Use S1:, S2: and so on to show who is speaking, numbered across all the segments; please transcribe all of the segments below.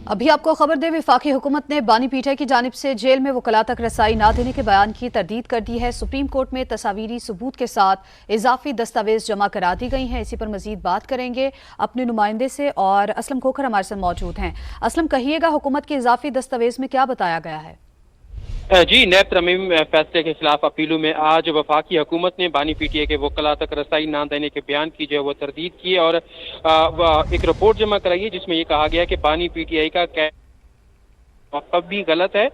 S1: अभी आपको खबर दे, वफाकी हुकूमत ने बानी पीटीआई की जानिब से जेल में वकला तक रसाई ना देने के बयान की तरदीद कर दी है। सुप्रीम कोर्ट में तस्वीरी सबूत के साथ इजाफी दस्तावेज जमा करा दी गई हैं। इसी पर मजीद बात करेंगे अपने नुमाइंदे से, और असलम खोखर हमारे साथ मौजूद हैं। असलम, कहिएगा हुकूमत के इजाफी दस्तावेज में क्या बताया गया है?
S2: जी, नैब तरमीम फैसले के खिलाफ अपीलों में आज वफाकी हुकूमत ने बानी पीटीआई के वकला तक रसाई ना देने के बयान की जो है वो तरदीद की और एक रिपोर्ट जमा कराई है जिसमें ये कहा गया है कि बानी पीटीआई का मौक़िफ़ भी गलत है।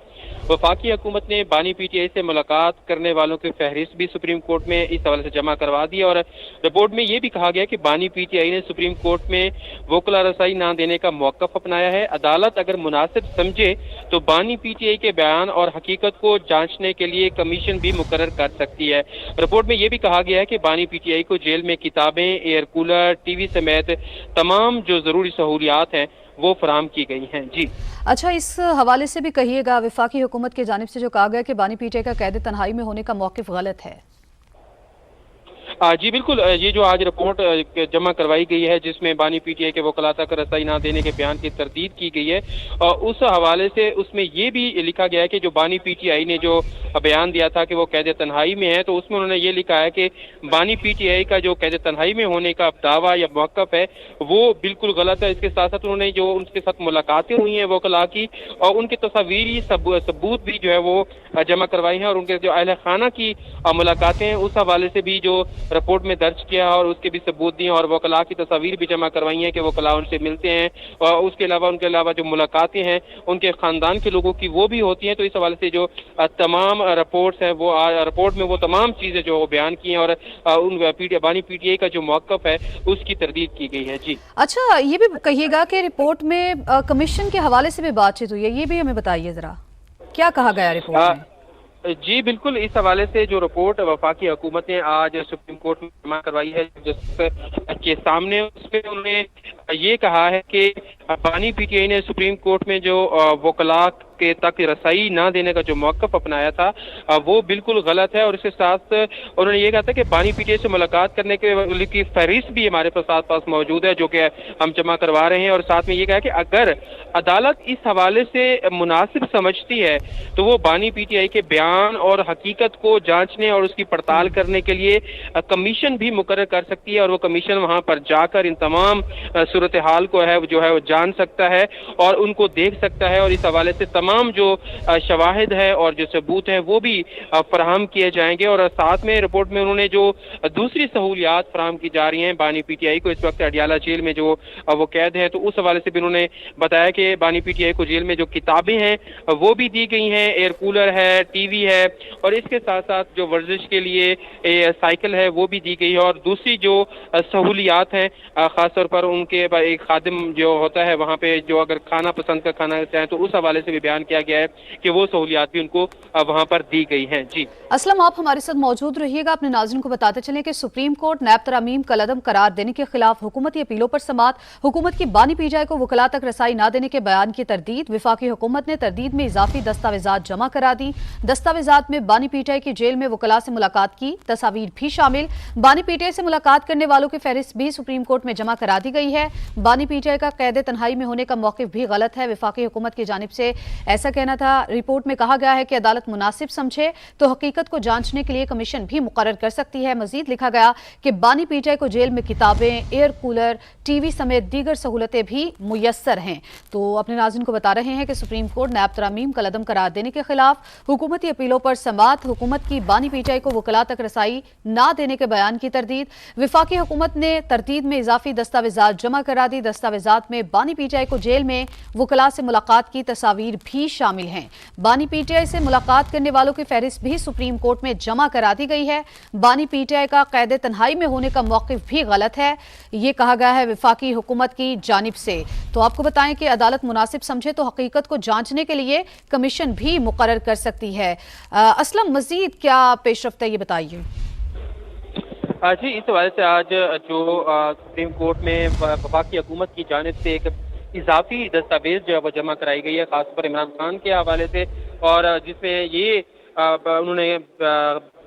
S2: वफाकी हुकूमत ने बानी पीटीआई से मुलाकात करने वालों की फहरिस्त भी सुप्रीम कोर्ट में इस हवाले से जमा करवा दी और रिपोर्ट में ये भी कहा गया कि बानी पीटीआई ने सुप्रीम कोर्ट में वकला रसाई ना देने का मौक़िफ़ अपनाया है। अदालत अगर मुनासिब समझे तो बानी पीटीआई के बयान और हकीकत को जांचने के लिए कमीशन भी मुकर्रर कर सकती है। रिपोर्ट में ये भी कहा गया है कि बानी पीटीआई को जेल में किताबें, एयर कूलर, टीवी समेत तमाम जो ज़रूरी सहूलियात हैं वो फराहम की गई हैं। जी
S1: अच्छा, इस हवाले से भी कहिएगा, वफाकी हुकूमत की जानिब से जो कहा गया कि बानी पीटीआई का कैद तन्हाई में होने का मौक़िफ़ गलत है।
S2: जी बिल्कुल, ये जो आज रिपोर्ट जमा करवाई गई है जिसमें बानी पीटीआई के वकला तक रसाई ना देने के बयान की तरदीद की गई है, उस हवाले से उसमें ये भी लिखा गया है कि जो बानी पीटीआई ने जो बयान दिया था कि वो कैद तन्हाई में है, तो उसमें उन्होंने ये लिखा है कि बानी पीटीआई का जो कैद तन्हाई में होने का दावा या मौक़िफ़ है वो बिल्कुल गलत है। इसके साथ साथ उन्होंने जो उनके साथ मुलाकातें हुई हैं वकला की और उनके तस्वीरी सबूत भी जो है वो जमा करवाई हैं और उनके जो अहल खाना की मुलाकातें हैं उस हवाले से भी जो रिपोर्ट में दर्ज किया और उसके भी सबूत दिए और वकला की तस्वीर भी जमा करवाई हैं कि वकला उनसे मिलते हैं और उसके अलावा जो मुलाकातें हैं उनके ख़ानदान के लोगों की वो भी होती हैं। तो इस हवाले से जो तमाम रिपोर्ट्स हैं वो रिपोर्ट में वो तमाम चीज़ें जो बयान की हैं और बानी पीटीआई का जो मौक़िफ़ है उसकी तरदीद की गई है। जी
S1: अच्छा, ये भी कहिएगा कि रिपोर्ट में कमीशन के हवाले से भी बातचीत हुई है, ये भी हमें बताइए ज़रा, क्या कहा गया रिपोर्ट में?
S2: जी बिल्कुल, इस हवाले से जो रिपोर्ट वफाकी हुकूमत ने आज सुप्रीम कोर्ट में जमा करवाई है जिसके सामने, उसमें उन्होंने ये कहा है कि बानी पीटीआई ने सुप्रीम कोर्ट में जो वकला के तक रसाई ना देने का जो मौक़िफ़ अपनाया था वो बिल्कुल गलत है। और इसके साथ उन्होंने ये कहा था कि बानी पीटीआई से मुलाकात करने के की फहरिस्त भी हमारे पास मौजूद है जो कि हम जमा करवा रहे हैं। और साथ में ये कहा कि अगर अदालत इस हवाले से मुनासिब समझती है तो वो बानी पीटीआई के बयान और हकीकत को जांचने और उसकी पड़ताल करने के लिए कमीशन भी मुकर्रर कर सकती है और वो कमीशन वहां पर जाकर इन तमाम सूरत हाल को जो है वो जान सकता है और उनको देख सकता है और इस हवाले से तमाम जो शवाहिद है और जो सबूत है वो भी फराहम किए जाएंगे। और साथ में रिपोर्ट में उन्होंने जो दूसरी सहूलियात फराहम की जा रही हैं बानी पीटीआई को, इस वक्त अडियाला जेल में जो वो कैद है, तो उस हवाले से भी उन्होंने बताया कि बानी पीटीआई को जेल में जो किताबें हैं वो भी दी गई हैं, एयर कूलर है, टीवी है और इसके साथ साथ जो वर्जिश के लिए साइकिल है वो भी दी गई है। और दूसरी जो सहूलियात हैं, ख़ासतौर पर उनके एक खादिम जो होता है वहाँ पे जो अगर खाना पसंद का खाना चाहें तो उस हवाले से भी बयान किया गया है कि वो सहूलियात भी उनको वहाँ पर दी गई हैं। जी
S1: असलम, आप हमारे साथ मौजूद रहिएगा। अपने नाज़रीन को बताते चलें कि सुप्रीम कोर्ट नैब तरामीम कलअदम करार देने के खिलाफ हुकूमती अपीलों पर समात, हुकूमत की बानी पीटीआई को वकला तक रसाई ना देने के बयान की तरदीद। वफाकी हुकूमत ने तरदीद में इजाफी दस्तावेजात जमा करा दी। दस्तावेजात में बानी पीटीआई की जेल में वकला से मुलाकात की तस्वीर भी शामिल। बानी पीटीआई से मुलाकात करने वालों की फहरिस्त भी सुप्रीम कोर्ट में जमा करा दी गई है। बानी पीटीआई का कैद तन्हाई में होने का मौक़िफ़ भी गलत है। वफाकी हुकूमत की जानिब से ऐसा कहना था। रिपोर्ट में कहा गया है कि अदालत मुनासिब समझे तो हकीकत को जांचने के लिए कमीशन भी मुकर्रर कर सकती है। मजीद लिखा गया कि बानी पीटीआई को जेल में किताबें, एयर कूलर, टीवी समेत दीगर सहूलतें भी मुयस्सर हैं। तो अपने नाज़रीन को बता रहे हैं कि सुप्रीम कोर्ट नैब तरामीम कलअदम करार देने के खिलाफ हुकूमती अपीलों पर समात, हुकूमत की बानी पीटीआई को वकला तक रसाई ना देने के बयान की तरदीद। वफाकी हुकूमत ने तरदीद में इजाफी दस्तावेजात जमा करा दी। दस्तावेजात में बानी पीटीआई को जेल में वकला से मुलाकात की तस्वीर भी शामिल हैं। बानी पीटीआई से मुलाकात करने वालों की फहरिस्त भी सुप्रीम कोर्ट में जमा करा दी गई है। बानी पीटीआई का कैद तन्हाई में होने का मौक़िफ़ भी गलत है, ये कहा गया है वफाकी हुकूमत की जानिब से। तो आपको बताएं कि अदालत मुनासिब समझे तो हकीकत को जांचने के लिए कमीशन भी मुकर्रर कर सकती है। असलम, मजीद क्या पेशरफ्त है ये बताइए।
S2: जी इस हवाले से आज जो सुप्रीम कोर्ट में वफाकी हुकूमत की जानिब से एक इजाफी दस्तावेज जो है वो जमा कराई गई है, खास पर इमरान खान के हवाले से, और जिसमें ये उन्होंने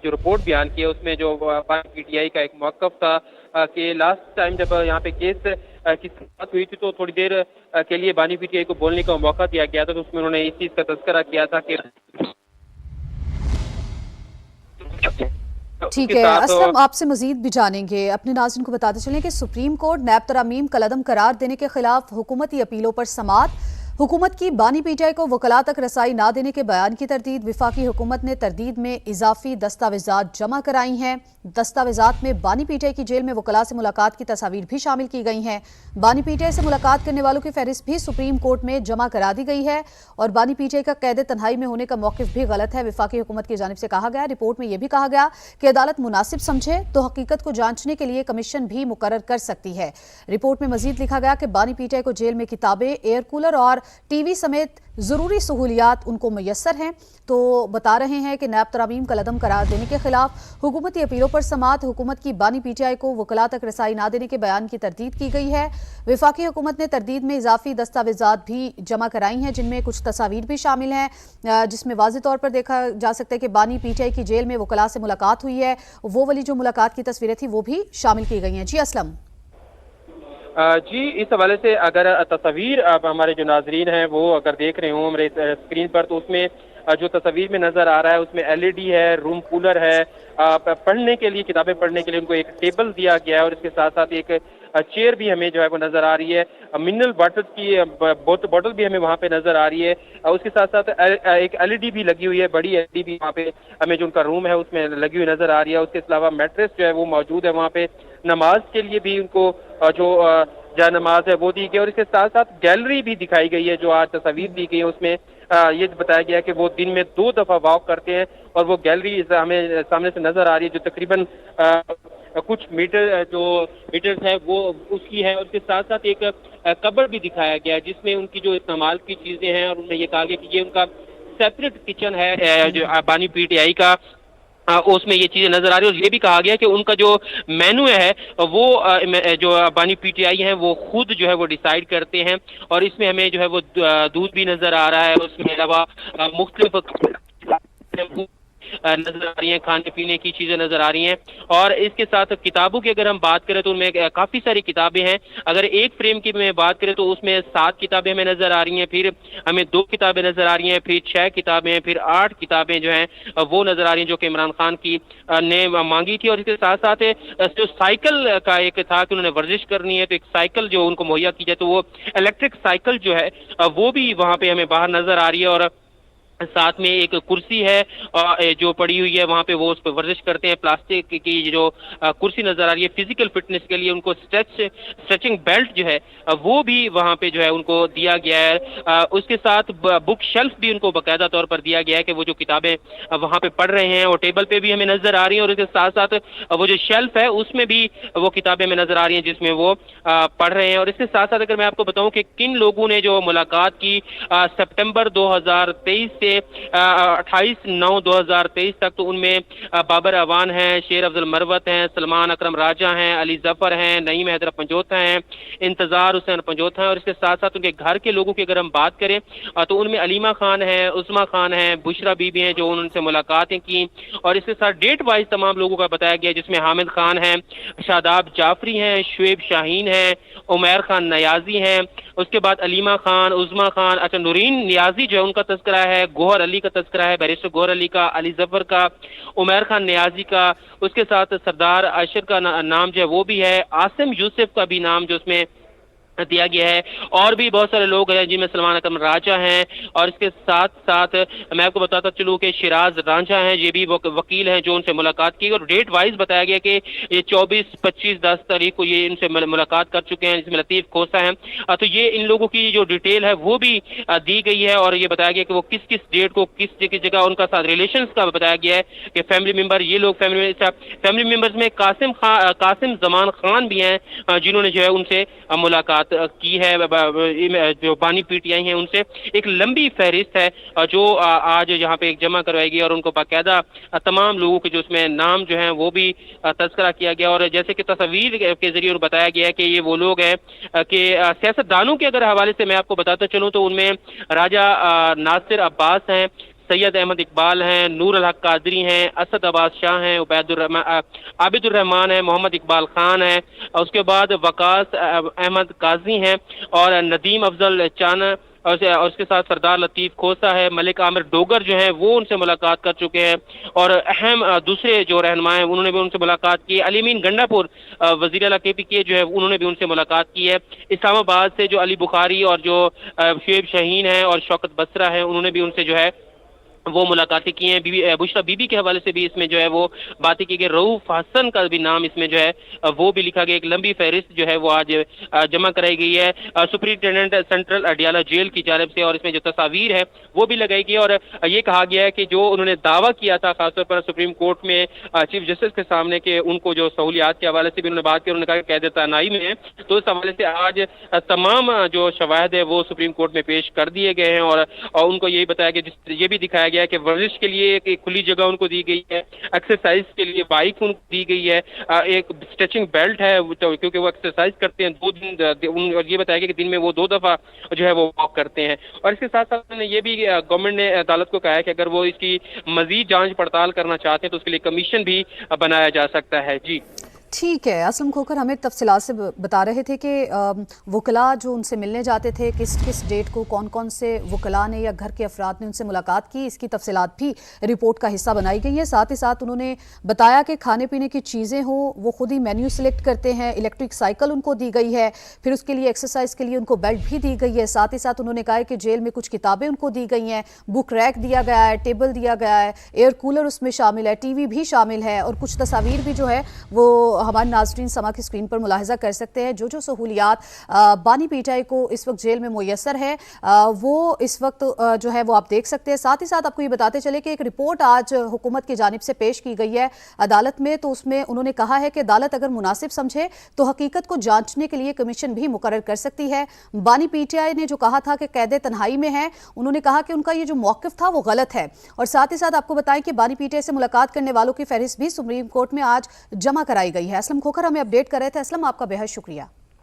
S2: जो रिपोर्ट बयान की है उसमें जो पीटीआई का एक मौक़िफ़ था कि लास्ट टाइम जब यहाँ पे केस की बात हुई थी तो थोड़ी देर के लिए बानी पीटीआई को बोलने का मौका दिया गया था, तो उसमें उन्होंने इस चीज का तज़किरा किया था कि
S1: ठीक
S2: उसके
S1: है
S2: साथ
S1: असलम, आपसे मजीद भी जानेंगे। अपने नाज़रीन को बताते चलें कि सुप्रीम कोर्ट नैब तरमीम कलअदम करार देने के खिलाफ हुकूमती अपीलों पर समाअत। हुकूमत की बानी पीटीआई को वकला तक रसाई ना देने के बयान की तरदीद। विफाकी हुकूमत ने तरदीद में इजाफी दस्तावेजात जमा कराई हैं। दस्तावेजात में बानी पीटीआई की जेल में वकला से मुलाकात की तस्वीर भी शामिल की गई हैं। बानी पीटीआई से मुलाकात करने वालों की फहरिस्त भी सुप्रीम कोर्ट में जमा करा दी गई है और बानी पीटीआई का कैद तन्हाई में होने का मौक़िफ़ भी गलत है। विफाकी हुकूमत की जानिब से कहा गया, रिपोर्ट में यह भी कहा गया कि अदालत मुनासिब समझे तो हकीकत को जांचने के लिए कमीशन भी मुकर्रर कर सकती है। रिपोर्ट में मजीद लिखा गया कि बानी पीटीआई को जेल में किताबें, एयर कूलर और टीवी समेत जरूरी सहूलियात उनको मुयस्सर हैं। तो बता रहे हैं कि नैब तरमीम कलअदम करार देने के खिलाफ हुकूमती अपीलों पर समाअत। हुकूमत की बानी पीटीआई को वकला तक रसाई ना देने के बयान की तरदीद की गई है। विफाकी हुकूमत ने तरदीद में इजाफी दस्तावेजात भी जमा कराई हैं, जिनमें कुछ तस्वीर भी शामिल हैं, जिसमें वाज़ेह तौर पर देखा जा सकता है कि बानी पीटीआई की जेल में वकला से मुलाकात हुई है। वो वाली जो मुलाकात की तस्वीरें थी वो भी शामिल की गई हैं। जी असलम।
S2: जी, इस हवाले से अगर तस्वीर अब हमारे जो नाजरीन हैं वो अगर देख रहे हो हमारे स्क्रीन पर, तो उसमें जो तस्वीर में नजर आ रहा है उसमें एलईडी है, रूम कूलर है, पढ़ने के लिए, किताबें पढ़ने के लिए उनको एक टेबल दिया गया है और इसके साथ साथ एक चेयर भी हमें जो है वो नजर आ रही है। मिनरल वाटर की बोतल भी हमें वहाँ पे नजर आ रही है। उसके साथ साथ एक एलईडी भी लगी हुई है, बड़ी एलईडी भी वहाँ पे हमें जो उनका रूम है उसमें लगी हुई नजर आ रही है। उसके अलावा मैट्रेस जो है वो मौजूद है वहाँ पे। नमाज के लिए भी उनको जो जा नमाज है वो दी गई और इसके साथ साथ गैलरी भी दिखाई गई है। जो आज तस्वीर दी गई है उसमें ये बताया गया कि वो दिन में 2 दफा वॉक करते हैं और वो गैलरी हमें सामने से नजर आ रही है जो तकरीबन कुछ मीटर्स है वो उसकी है। और उसके साथ साथ एक कबर्ड भी दिखाया गया है जिसमें उनकी जो इस्तेमाल की चीजें हैं और उन्हें ये कहा गया कि ये उनका सेपरेट किचन है जो बानी पीटीआई का, उसमें ये चीजें नजर आ रही है। और ये भी कहा गया कि उनका जो मेन्यू है वो जो बानी पीटीआई है वो खुद जो है वो डिसाइड करते हैं और इसमें हमें जो है वो दूध भी नजर आ रहा है। उसके अलावा मुख्तलिफ नजर आ रही हैं, खाने पीने की चीजें नजर आ रही हैं। और इसके साथ किताबों की अगर हम बात करें तो उनमें काफी सारी किताबें हैं। अगर एक फ्रेम की मैं बात करें तो उसमें 7 किताबें हमें नजर आ रही हैं, फिर हमें 2 किताबें नजर आ रही हैं, फिर 6 किताबें हैं, फिर 8 किताबें जो हैं वो नजर आ रही हैं जो कि इमरान खान की ने मांगी थी। और इसके साथ साथ जो साइकिल का एक था कि उन्होंने वर्जिश करनी है तो एक साइकिल जो उनको मुहैया की जाए, तो वो इलेक्ट्रिक साइकिल जो है वो भी वहाँ पे हमें बाहर नजर आ रही है। और साथ में एक कुर्सी है जो पड़ी हुई है वहाँ पे, वो उस पर वर्जिश करते हैं। प्लास्टिक की जो कुर्सी नजर आ रही है फिजिकल फिटनेस के लिए, उनको स्ट्रेचिंग बेल्ट जो है वो भी वहाँ पे जो है उनको दिया गया है। उसके साथ बुक शेल्फ भी उनको बाकायदा तौर पर दिया गया है कि वो जो किताबें वहाँ पे पढ़ रहे हैं वो टेबल पे भी हमें नजर आ रही है और उसके साथ साथ वो जो शेल्फ है उसमें भी वो किताबें हमें नजर आ रही हैं जिसमें वो पढ़ रहे हैं। और इसके साथ साथ अगर मैं आपको बताऊं कि किन लोगों ने जो मुलाकात की सितंबर 2023 से 28/9/2023 तक, तो उनमें बाबर अवान हैं, शेर अफजल मरवत हैं, सलमान अकरम राजा हैं, अली जफर हैं, नईम हैदर पंजोथा हैं, इंतजार हुसैन पंजोथा हैं। और इसके साथ साथ उनके घर के लोगों की अगर हम बात करें तो उनमें अलीमा खान है, उस्मा खान है, बुशरा बीबी हैं जो उनसे मुलाकातें की। और इसके साथ डेट वाइज तमाम लोगों का बताया गया जिसमें हामिद खान हैं, शादाब जाफरी हैं, शुएब शाहीन हैं, उमैर खान नयाजी हैं। उसके बाद अलीमा खान, उज़मा खान, अच्छा नूरीन नियाजी जो है उनका तस्करा है, गोहर अली का तस्करा है, बैरिस्टर गोहर अली का, अली जफर का, उमैर खान नियाजी का। उसके साथ सरदार अशर का नाम जो है वो भी है, आसिम यूसुफ का भी नाम जो उसमें दिया गया है। और भी बहुत सारे लोग हैं जिनमें सलमान अकरम राजा हैं। और इसके साथ साथ मैं आपको बताता चलूँ कि शिराज रांझा हैं, ये भी वकील हैं जो उनसे मुलाकात की। और डेट वाइज बताया गया कि ये 24, 25, 10 तारीख को ये इनसे मुलाकात कर चुके हैं, जिसमें लतीफ़ खोसा हैं। तो ये इन लोगों की जो डिटेल है वो भी दी गई है और ये बताया गया कि वो किस किस डेट को किस जगह उनका साथ रिलेशंस का बताया गया है कि फैमिली मेम्बर, ये लोग फैमिली मेम्बर्स में कासिम जमान खान भी हैं जिन्होंने जो है उनसे मुलाकात की है। जो बानी पीटीआई हैं उनसे एक लंबी फहरिस्त है जो आज यहाँ पे एक जमा करवाएगी और उनको बाकायदा तमाम लोगों के जो उसमें नाम जो हैं वो भी तस्करा किया गया। और जैसे कि तस्वीर के जरिए बताया गया है कि ये वो लोग हैं कि सियासतदानों के अगर हवाले से मैं आपको बताता चलूँ तो उनमें राजा नासिर अब्बास हैं, सैयद अहमद इकबाल हैं, नूर अल हक कादरी हैं, असद अब्बास शाह हैं, आबिदुर रहमान हैं, मोहम्मद इकबाल खान हैं, और उसके बाद वकास अहमद काजी हैं और नदीम अफजल चान और उसके साथ सरदार लतीफ़ खोसा है, मलिक आमिर डोगर जो हैं वो उनसे मुलाकात कर चुके हैं और अहम दूसरे जो रहनुमा हैं उन्होंने भी उनसे मुलाकात की। अलीमीन गंडापुर वज़ीर आला KPK जो है उन्होंने भी उनसे मुलाकात की है। इस्लामाबाद से जो अली बुखारी और जो शुएब शाहीन है और शौकत बसरा है उन्होंने भी उनसे जो है वो मुलाकातें की हैं। बुशरा बीबी के हवाले से भी इसमें जो है वो बातें की गई। रऊफ हसन का भी नाम इसमें जो है वो भी लिखा गया। एक लंबी फहरिस्त जो है वो आज जमा कराई गई है सुपरिटेंडेंट सेंट्रल अडियाला जेल की जानिब से, और इसमें जो तस्वीर है वो भी लगाई गई है। और ये कहा गया है कि जो उन्होंने दावा किया था खासतौर पर सुप्रीम कोर्ट में चीफ जस्टिस के सामने कि उनको जो सहूलियात के हवाले से भी उन्होंने बात की, उन्होंने कहा कि कैद तनाई में है, तो इस हवाले से आज तमाम जो शवाहिद है वो सुप्रीम कोर्ट में पेश कर दिए गए हैं। और उनको यही बताया गया, ये भी दिखाया गया कि वर्जिश के लिए एक खुली जगह उनको दी गई है, एक्सरसाइज के लिए बाइक उनको दी गई है, एक स्ट्रेचिंग बेल्ट है क्योंकि वो एक्सरसाइज करते हैं 2 दिन, और ये बताया गया कि दिन में वो 2 दफा जो है वो वॉक करते हैं। और इसके साथ साथ उन्होंने ये भी गवर्नमेंट ने अदालत को कहा है कि अगर वो इसकी मजीद जांच पड़ताल करना चाहते हैं तो उसके लिए कमीशन भी बनाया जा सकता है। जी
S1: ठीक है, असलम खोखर हमें तफसीलात से बता रहे थे कि वकला जो उनसे मिलने जाते थे किस किस डेट को कौन कौन से वकला ने या घर के अफराद ने उनसे मुलाकात की, इसकी तफसीलात भी रिपोर्ट का हिस्सा बनाई गई है। साथ ही साथ उन्होंने बताया कि खाने पीने की चीज़ें हों वो खुद ही मेन्यू सिलेक्ट करते हैं, इलेक्ट्रिक साइकिल उनको दी गई है, फिर उसके लिए एक्सरसाइज के लिए उनको बेल्ट भी दी गई है। साथ ही साथ उन्होंने कहा है कि जेल में कुछ किताबें उनको दी गई हैं, बुक रैक दिया गया है, टेबल दिया गया है, एयर कूलर उसमें शामिल है, TV भी शामिल है, और कुछ तस्वीर भी जो है वो हमारे नाज़रीन समा की स्क्रीन पर मुलाहिजा कर सकते हैं। जो जो सहूलियात बानी पीटीआई को इस वक्त जेल में मुयस्सर है वो इस वक्त जो है वो आप देख सकते हैं। साथ ही साथ आपको ये बताते चले कि एक रिपोर्ट आज हुकूमत की जानिब से पेश की गई है अदालत में, तो उसमें उन्होंने कहा है कि अदालत अगर मुनासिब समझे तो हकीकत को जांचने के लिए कमीशन भी मुकर्रर कर सकती है। बानी पीटीआई ने जो कहा था कि कैद तन्हाई में है, उन्होंने कहा कि उनका ये जो मौक़िफ़ था वो गलत है। और साथ ही साथ आपको बताएं कि बानी पीटीआई से मुलाकात करने वालों की फहरिस्त भी सुप्रीम कोर्ट में आज जमा कराई गई है। असलम खोखर हमें अपडेट कर रहे थे। असलम, आपका बेहद शुक्रिया।